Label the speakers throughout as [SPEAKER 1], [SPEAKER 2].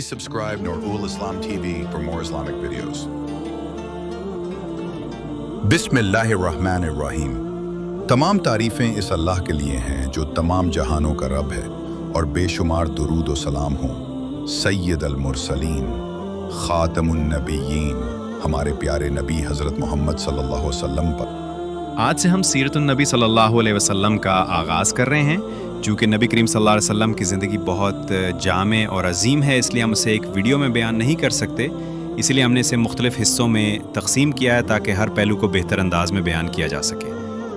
[SPEAKER 1] Please subscribe Noor Islam TV for more Islamic videos. बिस्मिल्लाहिर्रहमानिर्रहीम। तमाम तारीफ़ें इस अल्लाह के लिए हैं जो तमाम जहानों का रब है, और बेशुमार दुरूद व सलाम हो सैयद अल मुरसलीन ख़ातमुन नबिय्यीन, हमारे प्यारे नबी हज़रत मोहम्मद सल्लल्लाहु अलैहि वसल्लम पर।
[SPEAKER 2] आज से हम सीरतुन नबी सल्लल्लाहु अलैहि वसल्लम का आगाज़ कर रहे हैं। चूँकि नबी करीम सल्लल्लाहु अलैहि वसल्लम की ज़िंदगी बहुत जामे और अजीम है, इसलिए हम उसे एक वीडियो में बयान नहीं कर सकते। इसलिए हमने इसे मुख्तलिफ़ हिस्सों में तकसीम किया है ताकि हर पहलू को बेहतर अंदाज में बयान किया जा सके।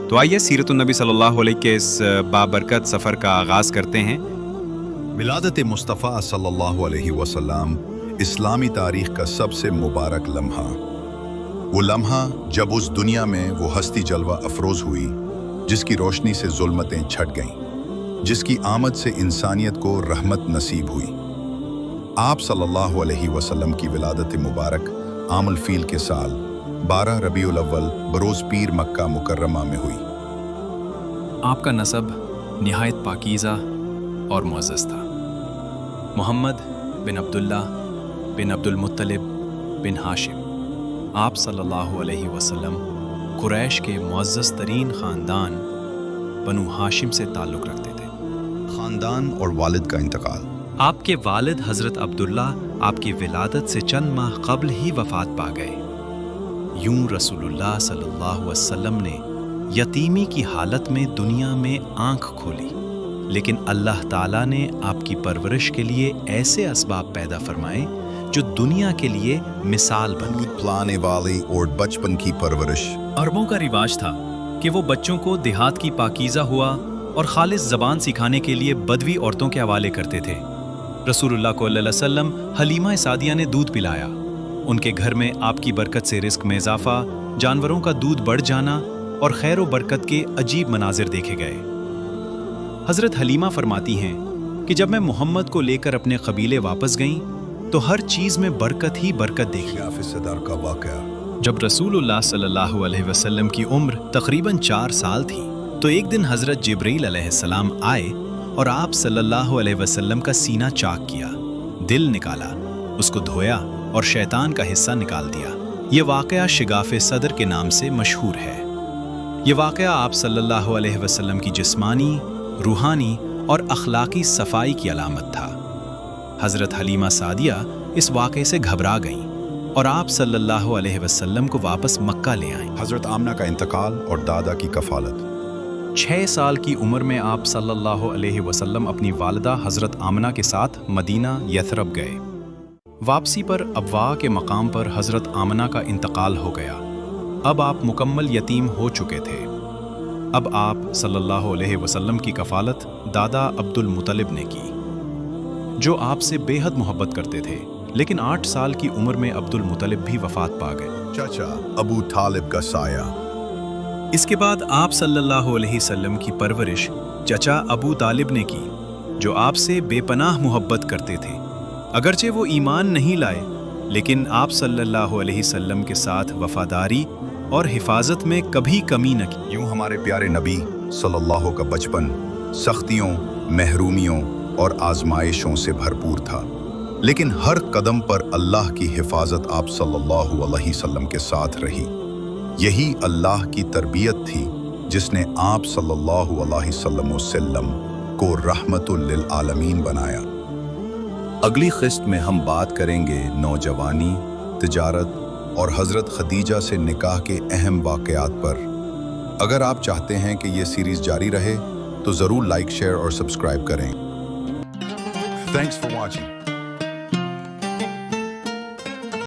[SPEAKER 2] तो आइए सीरतुन नबी सल्लल्लाहु अलैहि के इस बाबरकत सफ़र का आगाज़ करते हैं।
[SPEAKER 1] विलादत मुस्तफ़ा सल्लल्लाहु अलैहि वसल्लम इस्लामी तारीख़ का सबसे मुबारक लम्हा, वो लम्हा जब उस दुनिया में वो हस्ती जलवा अफरोज़ हुई जिसकी रोशनी से जुल्मतें छट गईं, जिसकी आमद से इंसानियत को रहमत नसीब हुई। आप सल्लल्लाहु अलैहि वसल्लम की विलादत मुबारक आमुल फील के साल 12 रबीउल अव्वल बरोज़ पीर मक्का मुकर्रमा में हुई।
[SPEAKER 2] आपका नसब निहायत पाकीज़ा और मुअज़्ज़ज़ था। मोहम्मद बिन अब्दुल्ला बिन अब्दुल मुत्तलिब बिन हाशिम, आप सल्लल्लाहु अलैहि वसल्लम कुरैश के मुअज़्ज़ज़ तरीन ख़ानदान बनु हाशिम से ताल्लुक़ रखते थे।
[SPEAKER 1] ख़ानदान और वालिद का इंतकाल।
[SPEAKER 2] आपके वालिद हज़रत अब्दुल्ला आपकी विलादत से चंद माह क़ब्ल ही वफ़ात पा गए। यूं रसूलुल्लाह सल्लल्लाहु अलैहि वसल्लम ने यतीमी की हालत में दुनिया में आँख खोली, लेकिन अल्लाह ताला ने आपकी परवरिश के लिए ऐसे असबाब पैदा फरमाए जो दुनिया के लिए मिसाल बन गए।
[SPEAKER 1] फलाने वाली और बचपन की परवरिश।
[SPEAKER 2] अरबों का रिवाज था कि वो बच्चों को देहात की पाकीज़ा हुआ और खालिस ज़बान सिखाने के लिए बदवी औरतों के हवाले करते थे। रसूलुल्लाह को सल्लल्लाहु अलैहि वसल्लम हलीमा सादिया ने दूध पिलाया। उनके घर में आपकी बरकत से रिस्क में इजाफा, जानवरों का दूध बढ़ जाना और खैर व बरकत के अजीब मनाजिर देखे गए। हज़रत हलीमा फरमाती हैं कि जब मैं मोहम्मद को लेकर अपने कबीले वापस गईं तो हर चीज़ में बरकत ही बरकत देखी।
[SPEAKER 1] का वाक़या।
[SPEAKER 2] जब रसूलुल्लाह सल्लल्लाहु अलैहि वसल्लम की उम्र तकरीबन 4 साल थी तो एक दिन हज़रत जिब्रील अलैहिस्सलाम आए और आप सल्लल्लाहु अलैहि वसल्लम का सीना चाक किया, दिल निकाला, उसको धोया और शैतान का हिस्सा निकाल दिया। ये वाक़या शिगाफ़े सदर के नाम से मशहूर है। ये वाक़या आप सल्लल्लाहु अलैहि वसल्लम की जिस्मानी, रूहानी और अखलाकी सफाई की अलामत था। हज़रत हलीमा सादिया इस वाक़े से घबरा गईं और आप सल्लल्लाहु अलैहि वसल्लम को वापस मक्का ले आईं।
[SPEAKER 1] हज़रत आमना का इंतकाल और दादा की कफ़ालत।
[SPEAKER 2] 6 साल की उम्र में आप सल्लल्लाहु अलैहि वसल्लम अपनी वालिदा हज़रत आमना के साथ मदीना यथरब गए। वापसी पर अबवा के मकाम पर हज़रत आमना का इंतकाल हो गया। अब आप मुकम्मल यतीम हो चुके थे। अब आप सल्लल्लाहु अलैहि वसल्लम की कफ़ालत दादा अब्दुल मुत्तलिब ने की, जो आपसे बेहद मोहब्बत करते थे। लेकिन 8 साल की उम्र में अब्दुल मुत्तलिब भी वफ़ात पा गए।
[SPEAKER 1] चाचा अबू तालिब का साया।
[SPEAKER 2] इसके बाद आप सल्लल्लाहु अलैहि वसल्लम की परवरिश चचा अबू तालिब ने की, जो आपसे बेपनाह मोहब्बत करते थे। अगरचे वो ईमान नहीं लाए, लेकिन आप सल्लल्लाहु अलैहि वसल्लम के साथ वफादारी और हिफाजत में कभी कमी न की।
[SPEAKER 1] यूं हमारे प्यारे नबी सल्लल्लाहु का बचपन सख्तियों, महरूमियों और आजमाइशों से भरपूर था, लेकिन हर कदम पर अल्लाह की हिफाजत आप सल्लल्लाहु अलैहि वसल्लम के साथ रही। यही अल्लाह की तरबियत थी जिसने आप सल्लल्लाहु अलैहि वसल्लम को रहमतुल लिल आलमीन बनाया। अगली किस्त में हम बात करेंगे नौजवानी, तिजारत और हज़रत खदीजा से निकाह के अहम वाक़यात पर। अगर आप चाहते हैं कि ये सीरीज़ जारी रहे तो ज़रूर लाइक, शेयर और सब्सक्राइब करें। Thanks for watching.